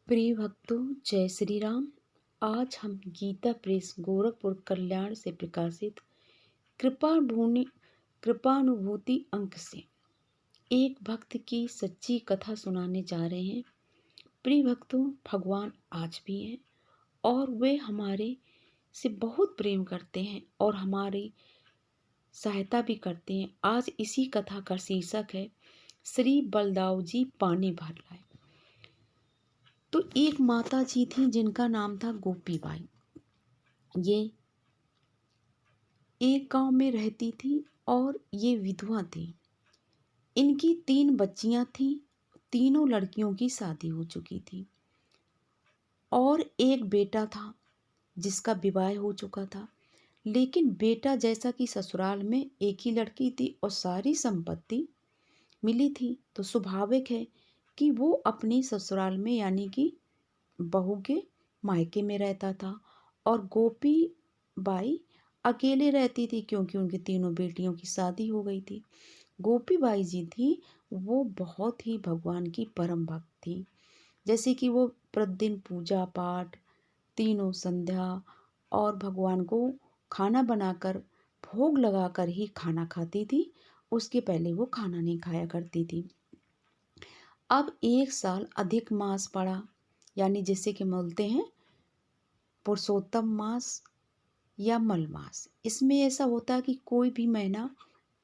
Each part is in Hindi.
प्रिय भक्तों, जय श्री राम। आज हम गीता प्रेस गोरखपुर कल्याण से प्रकाशित कृपानुभूति अंक से एक भक्त की सच्ची कथा सुनाने जा रहे हैं। प्रिय भक्तों, भगवान आज भी हैं और वे हमारे से बहुत प्रेम करते हैं और हमारी सहायता भी करते हैं। आज इसी कथा का शीर्षक है श्री बलदाऊ जी पानी भर लाए। तो एक माता जी थी जिनका नाम था गोपी बाई। ये एक गांव में रहती थी और ये विधवा थी। इनकी 3 बच्चियां थीं। तीनों लड़कियों की शादी हो चुकी थी और एक बेटा था जिसका विवाह हो चुका था। लेकिन बेटा जैसा कि ससुराल में एक ही लड़की थी और सारी संपत्ति मिली थी, तो स्वाभाविक है कि वो अपने ससुराल में यानी कि बहू के मायके में रहता था और गोपी बाई अकेले रहती थी क्योंकि उनकी तीनों बेटियों की शादी हो गई थी। गोपी बाई जी थी, वो बहुत ही भगवान की परम भक्त थी। जैसे कि वो प्रतिदिन पूजा पाठ, तीनों संध्या और भगवान को खाना बनाकर भोग लगाकर ही खाना खाती थी। उसके पहले वो खाना नहीं खाया करती थी। अब एक साल अधिक मास पड़ा, यानी जिसे कि बोलते हैं पुरुषोत्तम मास या मल मास। इसमें ऐसा होता है कि कोई भी महीना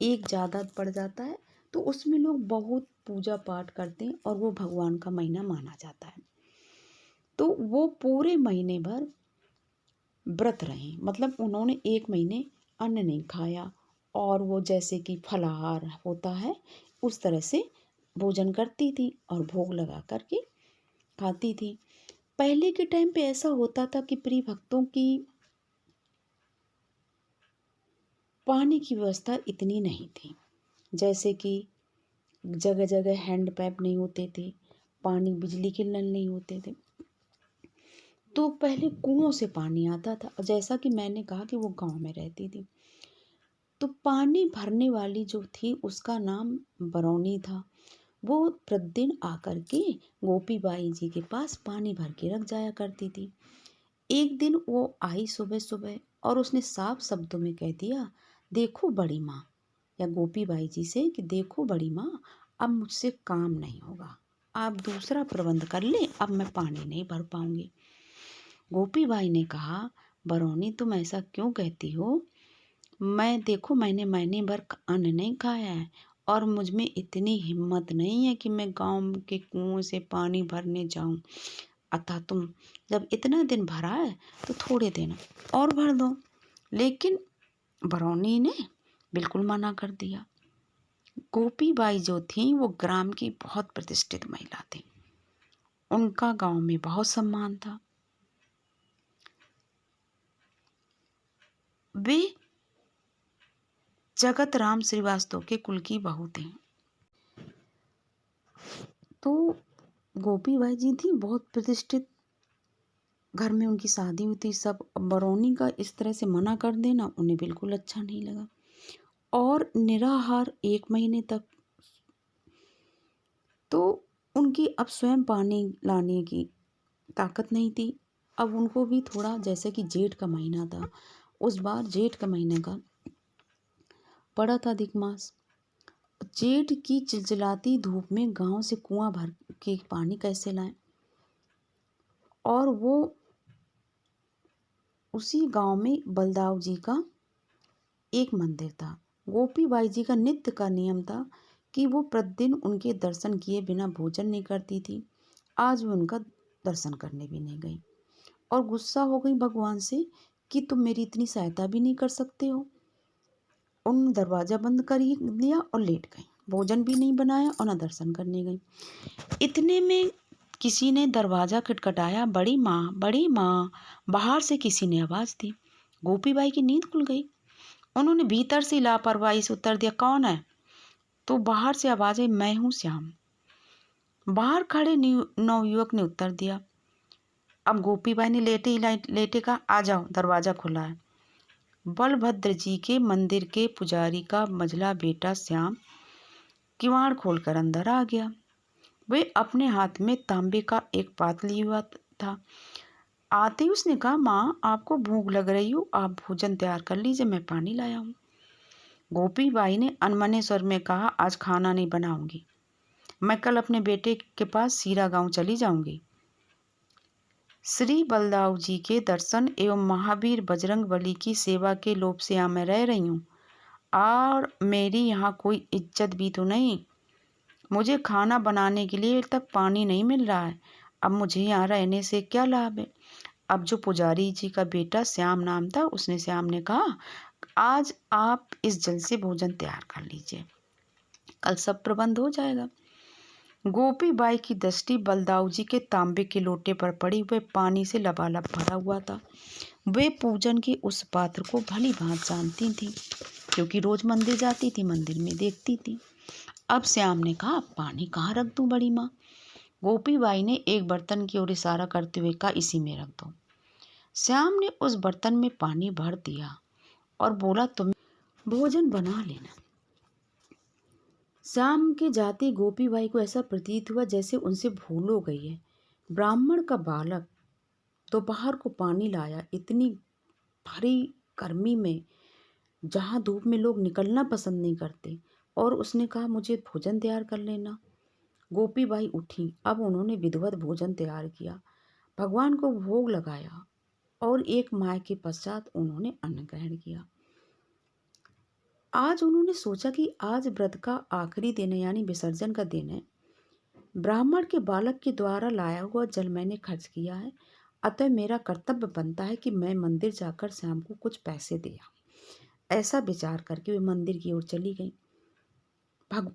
एक ज़्यादा पड़ जाता है तो उसमें लोग बहुत पूजा पाठ करते हैं और वो भगवान का महीना माना जाता है। तो वो पूरे महीने भर व्रत रहे, मतलब उन्होंने 1 महीने अन्न नहीं खाया और वो जैसे कि फलाहार होता है उस तरह से भोजन करती थी और भोग लगा करके खाती थी। पहले के टाइम पे ऐसा होता था कि प्रिय भक्तों की पानी की व्यवस्था इतनी नहीं थी। जैसे कि जगह जगह हैंड पैप नहीं होते थे, पानी बिजली के नल नहीं होते थे, तो पहले कुओं से पानी आता था। जैसा कि मैंने कहा कि वो गांव में रहती थी, तो पानी भरने वाली जो थी उसका नाम बरौनी था। वो प्रतिदिन आकर के गोपी बाई जी के पास पानी भर के रख जाया करती थी। एक दिन वो आई सुबह सुबह और उसने साफ शब्दों में कह दिया, देखो बड़ी माँ, या गोपी बाई जी से कि देखो बड़ी माँ, अब मुझसे काम नहीं होगा, आप दूसरा प्रबंध कर ले, अब मैं पानी नहीं भर पाऊंगी। गोपी बाई ने कहा, बरौनी तुम ऐसा क्यों कहती हो? मैंने महीने भर अन्न नहीं खाया है और मुझ में इतनी हिम्मत नहीं है कि मैं गांव के कुओं से पानी भरने जाऊं। अतः तुम जब इतना दिन भरा है तो थोड़े दिन और भर दो। लेकिन बरौनी ने बिल्कुल मना कर दिया। गोपी बाई जो थी वो ग्राम की बहुत प्रतिष्ठित महिला थी। उनका गांव में बहुत सम्मान था। वे जगत राम श्रीवास्तव के कुल की बहू थी। तो गोपी बाई जी थी बहुत प्रतिष्ठित, घर में उनकी शादी हुई थी सब। बरौनी का इस तरह से मना कर देना उन्हें बिल्कुल अच्छा नहीं लगा और निराहार 1 महीने तक। तो उनकी अब स्वयं पानी लाने की ताकत नहीं थी। अब उनको भी थोड़ा, जैसे कि जेठ का महीना था, उस बार जेठ का महीने का पड़ा था अधिक मास। जेठ की चिलचिलाती धूप में गांव से कुआं भर के पानी कैसे लाएं? और वो उसी गांव में बलदाऊ जी का एक मंदिर था। गोपी बाई जी का नित्य का नियम था कि वो प्रतिदिन उनके दर्शन किए बिना भोजन नहीं करती थी। आज वो उनका दर्शन करने भी नहीं गई और गुस्सा हो गई भगवान से कि तुम मेरी इतनी सहायता भी नहीं कर सकते हो। उन दरवाज़ा बंद कर दिया और लेट गई, भोजन भी नहीं बनाया और न दर्शन करने गई। इतने में किसी ने दरवाज़ा खटखटाया, बड़ी माँ, बाहर से किसी ने आवाज़ दी। गोपी बाई की नींद खुल गई। उन्होंने भीतर से लापरवाही से उत्तर दिया, कौन है? तो बाहर से आवाज़ आई, मैं हूँ श्याम। बाहर खड़े नवयुवक ने उत्तर दिया। अब गोपी बाई ने लेटे कहा, आ जाओ, दरवाज़ा खुला है। बलभद्र जी के मंदिर के पुजारी का मझला बेटा श्याम किवाड़ खोलकर अंदर आ गया। वे अपने हाथ में तांबे का एक पात्र लिए हुआ था। आते ही उसने कहा, माँ आपको भूख लग रही हो, आप भोजन तैयार कर लीजिए, मैं पानी लाया हूँ। गोपी बाई ने अनमने स्वर में कहा, आज खाना नहीं बनाऊंगी, मैं कल अपने बेटे के पास सीरा गांव चली जाऊंगी। श्री बलदाऊ जी के दर्शन एवं महावीर बजरंग बली की सेवा के लोभ से यहाँ मैं रह रही हूँ, और मेरी यहाँ कोई इज्जत भी तो नहीं। मुझे खाना बनाने के लिए तक पानी नहीं मिल रहा है, अब मुझे यहाँ रहने से क्या लाभ है। अब जो पुजारी जी का बेटा श्याम नाम था, उसने श्याम ने कहा, आज आप इस जल से भोजन तैयार कर लीजिए, कल सब प्रबंध हो जाएगा। गोपी बाई की दृष्टि बलदाऊ जी के तांबे के लोटे पर पड़ी हुए पानी से लबालब भरा हुआ था। वे पूजन के उस पात्र को भली भांति जानती थी, क्योंकि रोज मंदिर जाती थी, मंदिर में देखती थी। अब श्याम ने कहा, पानी कहाँ रख दूं बड़ी माँ। गोपी बाई ने एक बर्तन की ओर इशारा करते हुए कहा, इसी में रख दो। श्याम ने उस बर्तन में पानी भर दिया और बोला, तुम भोजन बना लेना। श्याम के जाते गोपी बाई को ऐसा प्रतीत हुआ जैसे उनसे भूल हो गई है। ब्राह्मण का बालक दोपहर को पानी लाया, इतनी भारी गर्मी में, जहाँ धूप में लोग निकलना पसंद नहीं करते, और उसने कहा, मुझे भोजन तैयार कर लेना। गोपी बाई उठी। अब उन्होंने विधिवत भोजन तैयार किया, भगवान को भोग लगाया, और एक माह के पश्चात उन्होंने अन्न ग्रहण किया। आज उन्होंने सोचा कि आज व्रत का आखिरी दिन है, यानी विसर्जन का दिन है। ब्राह्मण के बालक के द्वारा लाया हुआ जल मैंने खर्च किया है, अतः मेरा कर्तव्य बनता है कि मैं मंदिर जाकर श्याम को कुछ पैसे दिया। ऐसा विचार करके वे मंदिर की ओर चली गई।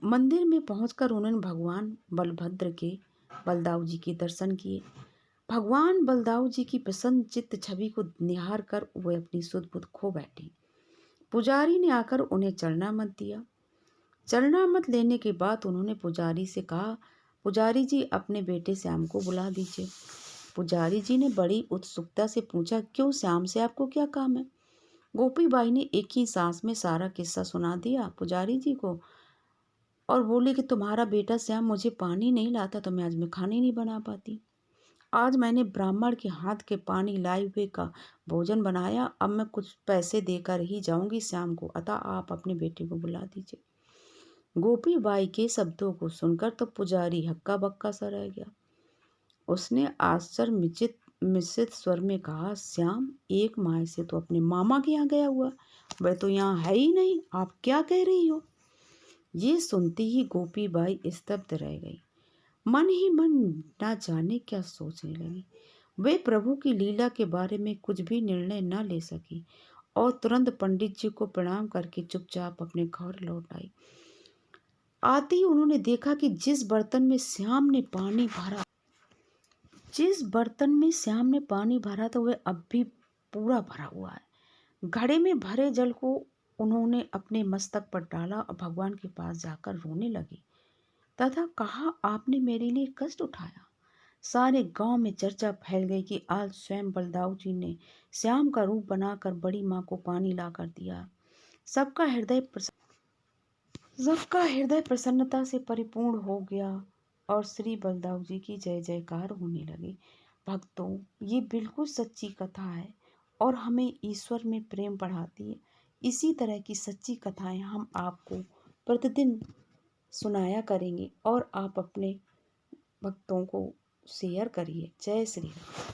मंदिर में पहुंचकर उन्होंने भगवान बलभद्र के बलदाऊ जी के दर्शन किए। भगवान बलदाऊ जी की प्रसन्न चित्त छवि को निहार कर वे अपनी सुध बुध खो बैठी। पुजारी ने आकर उन्हें चरणामत दिया। चरणामत लेने के बाद उन्होंने पुजारी से कहा, पुजारी जी अपने बेटे श्याम को बुला दीजिए। पुजारी जी ने बड़ी उत्सुकता से पूछा, क्यों, श्याम से आपको क्या काम है। गोपी बाई ने एक ही सांस में सारा किस्सा सुना दिया पुजारी जी को, और बोली कि तुम्हारा बेटा श्याम मुझे पानी नहीं लाता तो मैं आज मैं खाने नहीं बना पाती। आज मैंने ब्राह्मण के हाथ के पानी लाए हुए का भोजन बनाया, अब मैं कुछ पैसे देकर ही जाऊंगी श्याम को, अतः आप अपने बेटे को बुला दीजिए। गोपी बाई के शब्दों को सुनकर तो पुजारी हक्का बक्का सा रह गया। उसने आश्चर्य मिश्रित स्वर में कहा, श्याम एक माह से तो अपने मामा के यहाँ गया हुआ, वह तो यहाँ है ही नहीं, आप क्या कह रही हो। ये सुनती ही गोपी बाई स्तब्ध रह गई, मन ही मन ना जाने क्या सोचने लगी। वे प्रभु की लीला के बारे में कुछ भी निर्णय न ले सकी, और तुरंत पंडित जी को प्रणाम करके चुपचाप अपने घर लौट आई। आते ही उन्होंने देखा कि जिस बर्तन में श्याम ने पानी भरा था वह अब भी पूरा भरा हुआ है। घड़े में भरे जल को उन्होंने अपने मस्तक पर डाला और भगवान के पास जाकर रोने लगी तथा कहा, आपने मेरे लिए कष्ट उठाया। सारे गांव में चर्चा फैल गई कि आज स्वयं बलदाऊ जी ने श्याम का रूप बनाकर बड़ी माँ को पानी ला कर दिया। सबका हृदय प्रसन्नता से परिपूर्ण हो गया और श्री बलदाऊ जी की जय जयकार होने लगी। भक्तों, ये बिल्कुल सच्ची कथा है और हमें ईश्वर में प्रेम बढ़ाती है। इसी तरह की सच्ची कथाएं हम आपको प्रतिदिन सुनाया करेंगे और आप अपने भक्तों को शेयर करिए। जय श्री राम।